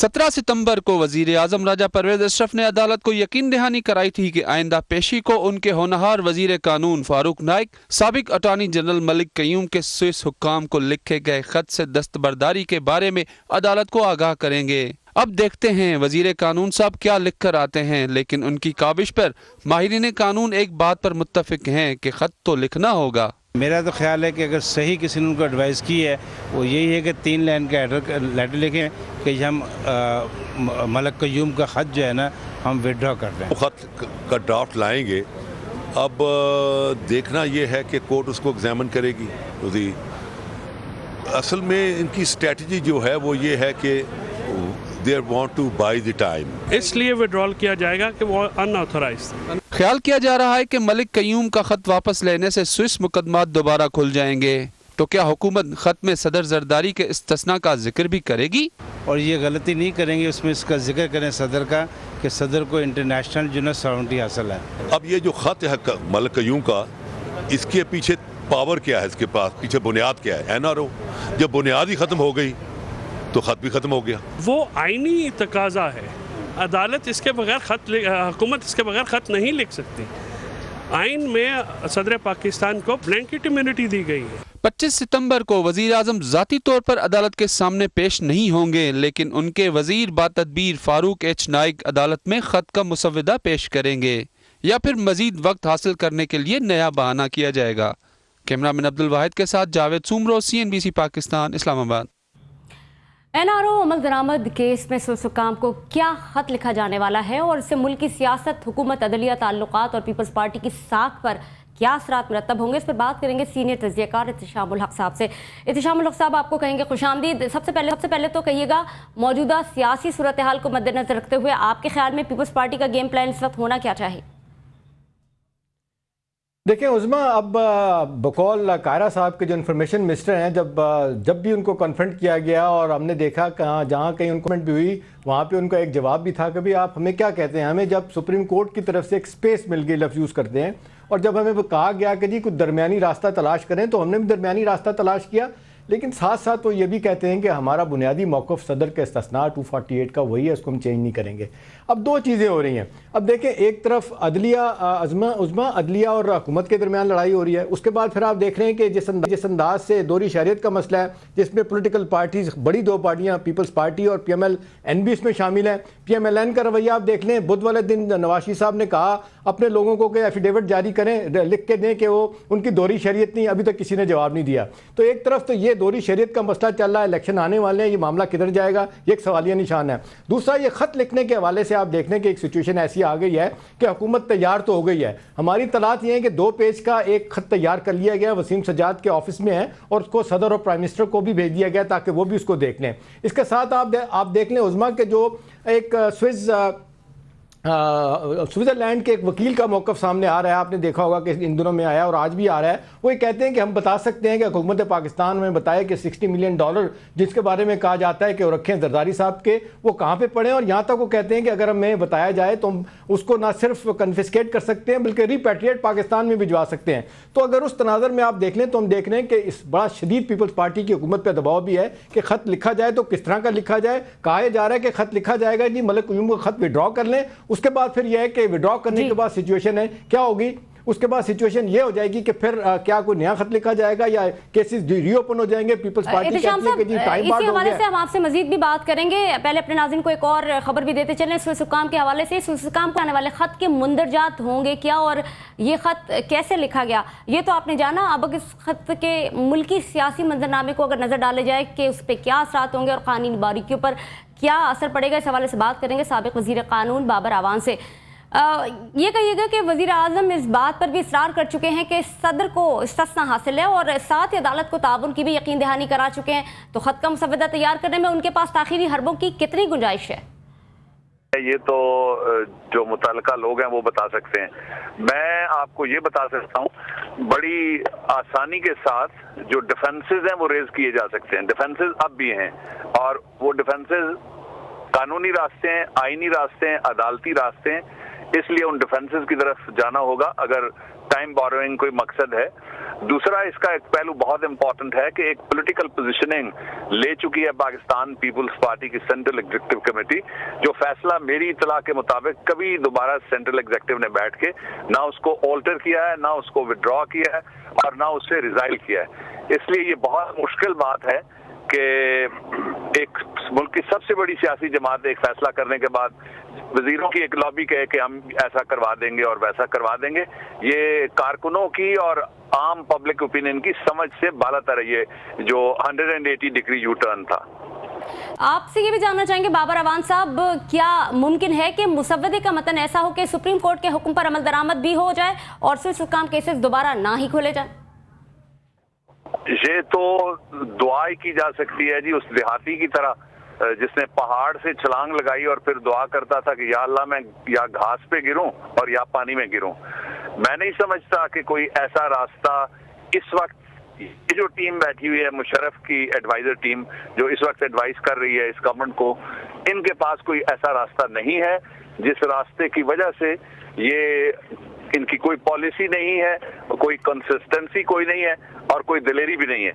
17 सितंबर को वजीर आजम राजा परवेज अशरफ ने अदालत को यकीन दहानी कराई थी कि आइंदा पेशी को उनके होनहार वजीर कानून फारूक नाइक, साबिक अटॉर्नी जनरल मलिक कयूम के स्विस हुक्काम को लिखे गए खत से दस्तबरदारी के बारे में अदालत को आगाह करेंगे। अब देखते हैं वजीर कानून साहब क्या लिख कर आते हैं, लेकिन उनकी काबिश पर माहिरीन कानून एक बात पर मुत्तफिक हैं कि खत तो लिखना होगा। मेरा तो ख्याल है कि अगर सही किसी ने उनको एडवाइस की है वो यही है कि 3 लाइन का लेटर लिखें कि हम मलिक कयूम का ख़त जो है ना हम विड्रॉ कर रहे हैं। ख़त का ड्राफ्ट लाएंगे। अब देखना ये है कि कोर्ट उसको एग्जामिन करेगी। असल में इनकी स्ट्रेटजी जो है वो ये है कि they want to buy the time, इसलिए विड्रॉल किया जाएगा कि वो अनऑथराइज्ड। ख्याल किया जा रहा है कि मलिक कयूम का खत वापस लेने से स्विस मुकदमात दोबारा खुल जाएंगे। तो क्या हुकूमत खत में सदर जरदारी के इस्तिस्ना का जिक्र भी करेगी? और ये गलती नहीं करेंगे उसमें इसका जिक्र करें सदर का कि सदर को इंटरनेशनल जो है सॉवरेनिटी हासिल है। अब ये जो खत है मलिक कयूम का, इसके पीछे पावर क्या है, इसके पास पीछे बुनियाद क्या है? NRO। जब बुनियाद ही ख़त्म हो गई तो ख़त भी ख़त्म हो गया। वो आईनी तकाजा है, अदालत इसके बगैर हुकूमत इसके बगैर ख़त नहीं लिख सकती। आइन में सदर पाकिस्तान को ब्लैंकेट इम्यूनिटी दी गई है। 25 सितंबर को वजीर आजम ज़ाती तौर पर अदालत के सामने पेश नहीं होंगे, लेकिन उनके वजीर बातदबीर फारूक H नाइक अदालत में खत का मुसव्वदा पेश करेंगे, या फिर मजीद वक्त हासिल करने के लिए नया बहाना किया जाएगा। कैमरामैन अब्दुल वाहिद के साथ जावेद सुमरो, CNBC पाकिस्तान, इस्लामाबाद। NRO अमल दरामद केस में सुल्सुकाम को क्या खत लिखा जाने वाला है और इससे मुल्क की सियासत, हुकूमत, अदलिया, ताल्लुकात और पीपल्स पार्टी की साख पर क्या असरात मुरतब होंगे, इस पर बात करेंगे सीनियर तज्ज़ियाकार इत्तिशामुल हक साहब से। इत्तिशामुल हक साहब, आपको कहेंगे खुशामदीद। सबसे पहले तो कहिएगा, मौजूदा सियासी सूरत हाल को मद्देनजर रखते हुए आपके ख्याल में पीपल्स पार्टी का गेम प्लान इस वक्त होना क्या चाहिए? देखिए उज़मा, अब बकौल कायरा साहब के जो इन्फॉर्मेशन मिनिस्टर हैं, जब भी उनको कन्फ्रंट किया गया और हमने देखा जहाँ कहीं उनको भी हुई वहाँ पे उनका एक जवाब भी था कि भाई आप हमें क्या कहते हैं, हमें जब सुप्रीम कोर्ट की तरफ से एक स्पेस मिल गई, लफ्ज़ यूज़ करते हैं, और जब हमें कहा गया कि जी कुछ दरमियानी रास्ता तलाश करें तो हमने भी दरमियानी रास्ता तलाश किया। लेकिन साथ साथ वो ये भी कहते हैं कि हमारा बुनियादी मौक़िफ़ सदर का इस्तिस्ना 248 का वही है, उसको हम चेंज नहीं करेंगे। अब 2 चीज़ें हो रही हैं। अब देखें, एक तरफ अदलिया उज़मा अदलिया और हुकूमत के दरमियान लड़ाई हो रही है। उसके बाद फिर आप देख रहे हैं कि जिस अंदाज से दोहरी शरीयत का मसला है, जिसमें पोलिटिकल पार्टीज़, बड़ी 2 पार्टियाँ पीपल्स पार्टी और PMLN भी इसमें शामिल हैं। PMLN का रवैया आप देख लें, बुध वाले दिन नवाज शरीफ साहब ने कहा अपने लोगों को कि एफिडेविट जारी करें, लिख के दें कि वो उनकी दोहरी शरीयत नहीं, अभी तक किसी ने जवाब नहीं दिया। तो एक तरफ तो ये दोहरी शरीयत का मसला चल रहा है, इलेक्शन आने वाले हैं, ये मामला किधर जाएगा, ये एक सवालिया निशान है। दूसरा, ये खत लिखने के हवाले से आप देख लें कि एक सिचुएशन ऐसी आ गई है कि हुकूमत तैयार तो हो गई है। हमारी तलात ये है कि 2 पेज का एक खत तैयार कर लिया गया, वसीम सजाद के ऑफिस में है, और उसको सदर और प्राइम मिनिस्टर को भी भेज दिया गया ताकि वो भी उसको देख लें। इसके साथ आप देख लें उज़मा के जो एक स्विट्ज़रलैंड के एक वकील का मौक़िफ़ सामने आ रहा है, आपने देखा होगा कि इन दिनों में आया और आज भी आ रहा है। वो ये कहते हैं कि हम बता सकते हैं कि हुकूमत पाकिस्तान में बताया कि $60 मिलियन जिसके बारे में कहा जाता है कि वो रखें जरदारी साहब के, वो कहाँ पे पड़े, और यहाँ तक वो कहते हैं कि अगर हमें बताया जाए तो हम उसको ना सिर्फ कन्फिस्केट कर सकते हैं बल्कि रिपैट्रिएट पाकिस्तान में भिजवा सकते हैं। तो अगर उस तनाज़र में आप देख लें तो हम देख रहे हैं कि इस बड़ा शदीद पीपल्स पार्टी की हुकूमत पर दबाव भी है कि खत लिखा जाए तो किस तरह का लिखा जाए। कहा जा रहा है कि खत लिखा जाएगा जी मलिक कयूम का खत विड्रॉ कर लें, उसके बाद फिर यह है कि विड्रॉ करने के बाद सिचुएशन है क्या होगी, उसके बाद सिचुएशन ये हो जाएगी कि फिर क्या कोई नया खत लिखा जाएगा या केसेस रीओपन हो जाएंगे। पीपल्स पार्टी कहती है कि जी टाइम बाउंड हो गया। से हम आपसे मजीद भी बात करेंगे, पहले अपने नाज़रीन को एक और खबर भी देते चलें सुल्सुकाम के हवाले से। सुल्सुकाम को आने वाले खत के मुंदरजात होंगे क्या और ये खत कैसे लिखा गया ये तो आपने जाना। अब अगर इस खत के मुल्की सियासी मंजरनामे को अगर नजर डाले जाए कि उस पर क्या असरात होंगे और कानूनी बारीकियों पर क्या असर पड़ेगा, इस हवाले से बात करेंगे साबिक वजीर कानून बाबर आवान से। ये कहिएगा कि वज़ीर आज़म इस बात पर भी इसरार कर चुके हैं कि सदर को इस्तिस्ना हासिल है और साथ ही अदालत को ताउन की भी यकीन दहानी करा चुके हैं, तो खत का मुसव्वदा तैयार करने में उनके पास ताख़ीरी हरबों की कितनी गुंजाइश है? ये तो जो मुतल्लिका लोग हैं वो बता सकते हैं। मैं आपको ये बता सकता हूँ, बड़ी आसानी के साथ जो डिफेंसेस हैं वो रेज किए जा सकते हैं। डिफेंसेस अब भी हैं और वो डिफेंसेस कानूनी रास्ते हैं, आईनी रास्ते हैं, अदालती रास्ते हैं, इसलिए उन डिफेंसेस की तरफ जाना होगा। अगर टाइम बोरोइंग कोई मकसद है। दूसरा इसका एक पहलू बहुत इंपॉर्टेंट है कि एक पॉलिटिकल पोजीशनिंग ले चुकी है पाकिस्तान पीपुल्स पार्टी की सेंट्रल एग्जीक्यूटिव कमेटी, जो फैसला मेरी इतला के मुताबिक कभी दोबारा सेंट्रल एग्जीक्यूटिव ने बैठ के ना उसको ऑल्टर किया है, ना उसको विड्रॉ किया है और ना उससे रिजाइल किया है। इसलिए ये बहुत मुश्किल बात है कि एक मुल्क की सबसे बड़ी सियासी जमात एक फैसला करने के बाद वजीरों की एक लॉबी कहे कि हम ऐसा करवा देंगे और वैसा करवा देंगे। ये कारकुनों की और आम पब्लिक ओपिनियन की समझ से बालातर है ये जो 180 डिग्री यू टर्न था। आपसे ये भी जानना चाहेंगे बाबर अवान साहब, क्या मुमकिन है कि मुसव्वदे का मतन ऐसा हो कि सुप्रीम कोर्ट के हुक्म पर अमल दरामद भी हो जाए और स्विस हुक्काम केसेस दोबारा ना ही खोले जाए? ये तो दुआ की जा सकती है जी, उस देहाती की तरह जिसने पहाड़ से छलांग लगाई और फिर दुआ करता था कि या अल्लाह मैं या घास पे गिरूं और या पानी में गिरूं। मैं नहीं समझता कि कोई ऐसा रास्ता इस वक्त ये जो टीम बैठी हुई है, मुशर्रफ की एडवाइजर टीम जो इस वक्त एडवाइस कर रही है इस गवर्नमेंट को, इनके पास कोई ऐसा रास्ता नहीं है जिस रास्ते की वजह से ये इनकी कोई पॉलिसी नहीं है, कोई कंसिस्टेंसी कोई नहीं है और कोई दिलेरी भी नहीं है।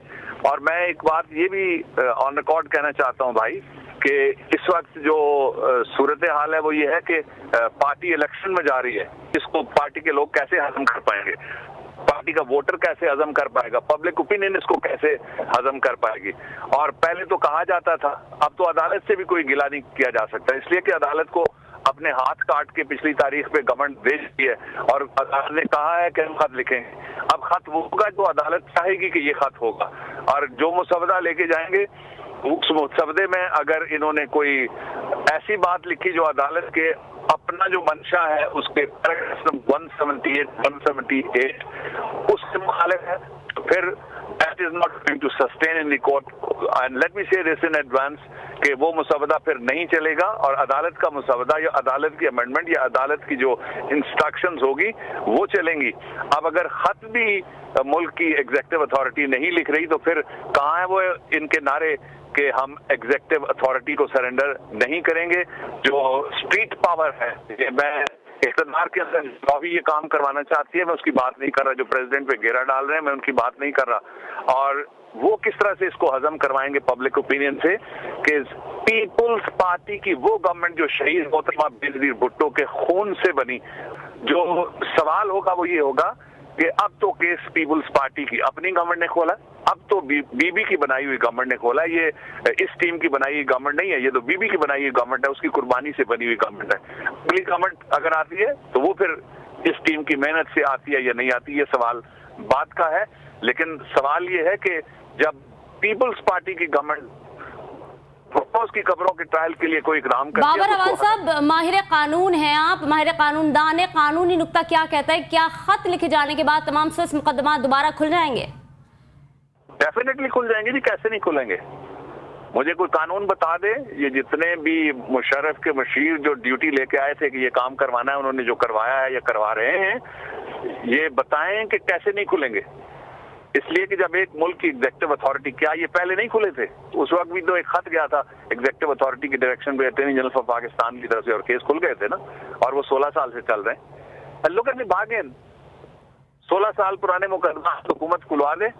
और मैं एक बात ये भी ऑन रिकॉर्ड कहना चाहता हूं भाई कि इस वक्त जो सूरत हाल है वो ये है कि पार्टी इलेक्शन में जा रही है। इसको पार्टी के लोग कैसे हजम कर पाएंगे, पार्टी का वोटर कैसे हजम कर पाएगा, पब्लिक ओपिनियन इसको कैसे हजम कर पाएगी। और पहले तो कहा जाता था, अब तो अदालत से भी कोई गिला नहीं किया जा सकता, इसलिए कि अदालत को अपने हाथ काट के पिछली तारीख पे गवर्नमेंट भेज दी है और अदालत ने कहा है कि हम खत लिखेंगे। अब खत वो होगा जो अदालत चाहेगी कि ये खत होगा, और जो मुसवदा लेके जाएंगे उस मुसवदे में अगर इन्होंने कोई ऐसी बात लिखी जो अदालत के अपना जो मंशा है उसके 178 उससे मुखालिफ है, तो फिर that is not going to sustain in the court and let me say this in advance कि वो मुसवदा फिर नहीं चलेगा और अदालत का मुसवदा या अदालत की अमेंडमेंट या अदालत की जो इंस्ट्रक्शंस होगी वो चलेंगी। अब अगर खत भी मुल्क की एग्जीक्यूटिव अथॉरिटी नहीं लिख रही तो फिर कहाँ है वो इनके नारे कि हम एग्जीक्यूटिव अथॉरिटी को सरेंडर नहीं करेंगे। जो स्ट्रीट पावर है, मैं इक़्तिदार के अंदर जो भी ये काम करवाना चाहती है मैं उसकी बात नहीं कर रहा, जो प्रेसिडेंट पे घेरा डाल रहे हैं मैं उनकी बात नहीं कर रहा, और वो किस तरह से इसको हजम करवाएंगे पब्लिक ओपिनियन से कि पीपुल्स पार्टी की वो गवर्नमेंट जो शहीद मोहतरमा बेनजीर भुट्टो के खून से बनी। जो सवाल होगा वो ये होगा कि अब तो केस पीपुल्स पार्टी की अपनी गवर्नमेंट ने खोला, अब तो बीबी की बनाई हुई गवर्नमेंट ने खोला, ये इस टीम की बनाई हुई गवर्नमेंट नहीं है, ये तो बीबी की बनाई हुई गवर्नमेंट है, उसकी कुर्बानी से बनी हुई गवर्नमेंट है। अगली गवर्नमेंट अगर आती है तो वो फिर इस टीम की मेहनत से आती है या नहीं आती, ये सवाल बात का है। लेकिन सवाल ये है कि जब पीपुल्स पार्टी की गवर्नमेंट प्रोपोज की खबरों के ट्रायल के लिए कोई इकदाम करती है। बाबर अवान साहब, माहिर कानून हैं आप, माहिर कानूनदान है, कानूनी नुक्ता क्या कहता है, क्या खत लिखे जाने के बाद तमाम स्विस मुकदमा दोबारा खुल जाएंगे? डेफिनेटली खुल जाएंगे जी, कैसे नहीं खुलेंगे। मुझे कोई कानून बता दे, ये जितने भी मुशर्रफ के मशीर जो ड्यूटी लेके आए थे कि ये काम करवाना है, उन्होंने जो करवाया है या करवा रहे हैं, ये बताएं कि कैसे नहीं खुलेंगे। इसलिए कि जब एक मुल्क की एग्जीक्यूटिव अथॉरिटी, क्या ये पहले नहीं खुले थे? उस वक्त भी तो एक खत गया था एग्जीक्यूटिव अथॉरिटी की डायरेक्शन पे अटॉर्नी जनरल ऑफ पाकिस्तान की तरफ से और केस खुल गए थे ना, और वो 16 साल से चल रहे हैं। लुक एट द बार्गेन, 16 साल पुराने मुकदमा हुकूमत खुलवा दे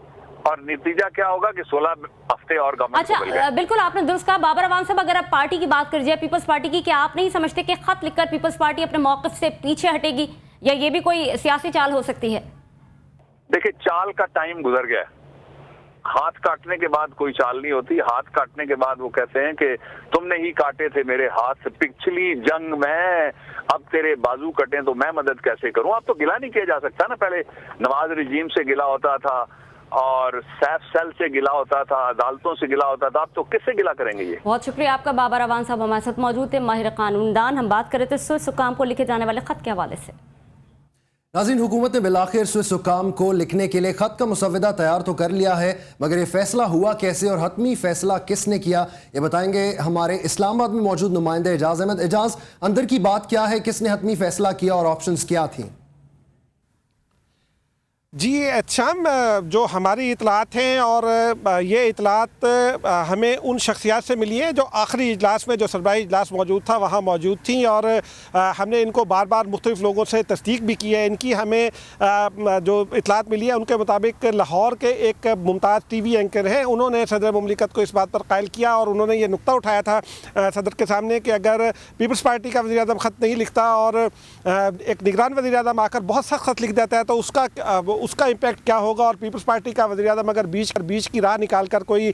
और नतीजा क्या होगा कि 16 हफ्ते और गवर्नमेंट को मिल गए। बिल्कुल आपने दुरुस्त कहा बाबर अवान साहब। अगर आप पार्टी की बात कर जाए, पीपल्स पार्टी की, क्या आप नहीं समझते कि खत लिखकर पीपल्स पार्टी अपने मौक़िफ़ से पीछे हटेगी, या ये भी कोई सियासी चाल हो सकती है? देखिए, चाल का टाइम गुजर गया है। हाथ काटने के बाद कोई चाल नहीं होती। हाथ काटने के बाद वो कहते हैं कि तुमने ही काटे थे मेरे हाथ पिछली जंग में, अब तेरे बाजू कटे तो मैं मदद कैसे करूं। अब तो गिला नहीं किया जा सकता ना। पहले नवाज रजीम से गिला होता था और सैफ सेल से गिला होता था, अदालतों से गिला होता था, अब तो किससे गिला करेंगे ये? बहुत शुक्रिया आपका बाबर अवान साहब हमारे साथ मौजूद थे, माहिर कानूनदान। हम बात कर रहे थे स्विस हुक्काम को लिखे जाने वाले खत के हवाले से। नाज़रीन, हुकूमत ने बिलाखिर स्विस हुक्काम को लिखने के लिए खत का मुसवदा तैयार तो कर लिया है, मगर ये फैसला हुआ कैसे और हतमी फैसला किसने किया, ये बताएंगे हमारे इस्लामाबाद में मौजूद नुमाइंदे एजाज अहमद। एजाज, अंदर की बात क्या है, किसने हतमी फैसला किया और ऑप्शंस क्या थी? जी शाम जो हमारी इतलात हैं और ये इतलात हमें उन शख्सियात से मिली है जो आखिरी इजलास में जो सरबराही इजलास मौजूद था वहाँ मौजूद थी और हमने इनको बार बार मुख्तलिफ़ लोगों से तस्दीक भी की है। इनकी हमें जो इतलात मिली है उनके मुताबिक लाहौर के एक मुमताज़ TV एंकर हैं, उन्होंने सदर मुमलिकत को इस बात पर कायल किया और उन्होंने ये नुक्ता उठाया था सदर के सामने कि अगर पीपल्स पार्टी का वज़ीर आज़म ख़त नहीं लिखता और एक निगरान वज़ीर आज़म आकर बहुत सख्त ख़त लिख देता है तो उसका इम्पैक्ट क्या होगा, और पीपल्स पार्टी का वज़ीर आज़म अगर बीच की राह निकाल कर कोई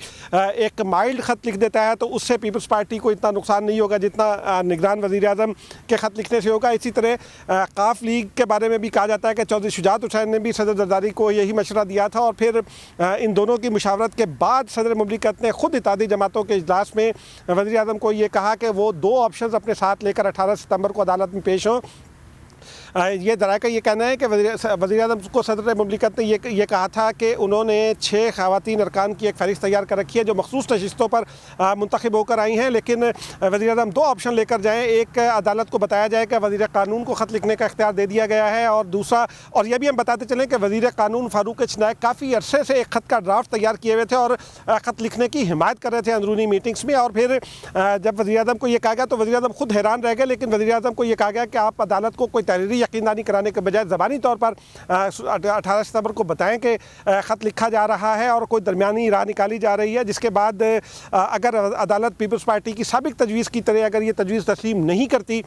एक माइल्ड ख़त लिख देता है तो उससे पीपल्स पार्टी को इतना नुकसान नहीं होगा जितना निगरान वज़ीर आज़म के ख़त लिखने से होगा। इसी तरह काफ लीग के बारे में भी कहा जाता है कि चौधरी शुजात हुसैन ने भी सदर जरदारी को यही मशवरा दिया था और फिर इन दोनों की मुशावरत के बाद सदर मुमलिकत ने खुद इत्तेहादी जमातों के इजलास में वज़ीर आज़म को ये कहा कि वो 2 ऑप्शन अपने साथ लेकर 18 सितंबर को अदालत में पेश हों। ये ज़रा का ये कहना है कि वज़ीर आज़म को सदर मुमलिकत ने ये कहा था कि उन्होंने 6 ख़वातीन अरकान की एक फ़हरिस्त तैयार कर रखी है जो मखसूस नशिस्तों पर मुंतखब होकर आई हैं, लेकिन वज़ीर आज़म 2 ऑप्शन लेकर जाएँ। एक, अदालत को बताया जाए कि वज़ीर क़ानून को ख़त लिखने का इख्तियार दे दिया गया है, और दूसरा, और यह भी हम बताते चलें कि वज़ीर क़ानून फ़ारूक एच नायक काफ़ी अरसे से एक ख़त का ड्राफ्ट तैयार किए हुए थे और ख़त लिखने की हिमायत कर रहे थे अंदरूनी मीटिंग्स में। और फिर जब वज़ीर आज़म को ये कहा गया तो वज़ीर आज़म खुद हैरान रह गए, लेकिन वज़ीर आज़म को ये कहा गया कि आप अदालत को कोई तहरीरी यकीनदानी कराने के बजाय ज़बानी तौर पर 18 सितंबर को बताएं कि ख़त लिखा जा रहा है और कोई दरमियानी राह निकाली जा रही है, जिसके बाद अगर अदालत पीपल्स पार्टी की साबिक तजवीज़ की तरह अगर ये तजवीज़ तस्लीम नहीं करती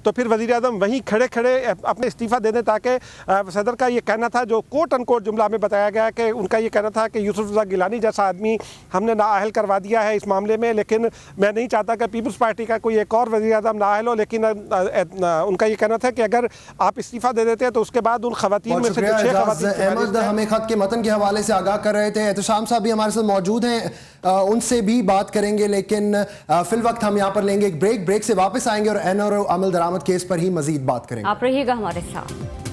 तो फिर वज़ीर आज़म वहीं खड़े खड़े अपने इस्तीफ़ा दे दें, ताकि सदर का ये कहना था, जो कोट अनकोट जुमला में बताया गया कि उनका ये कहना था कि यूसुफ रज़ा गिलानी जैसा आदमी हमने नाअहल करवा दिया है इस मामले में, लेकिन मैं नहीं चाहता कि पीपल्स पार्टी का कोई एक और वज़ीर आज़म नाअहल हो। लेकिन उनका ये कहना था कि अगर आप इस्तीफ़ा दे देते हैं तो उसके बाद उन ख़वातीन में से 6 ख़वातीन हमें ख़त के मतन के हवाले से आगाह कर रहे थे। एहतशाम साहब भी हमारे साथ मौजूद हैं, उनसे भी बात करेंगे, लेकिन फिल वक्त हम यहाँ पर लेंगे एक ब्रेक से वापस आएंगे और एनआरओ अमल दरामद केस पर ही मजीद बात करेंगे। आप रहिएगा हमारे साथ।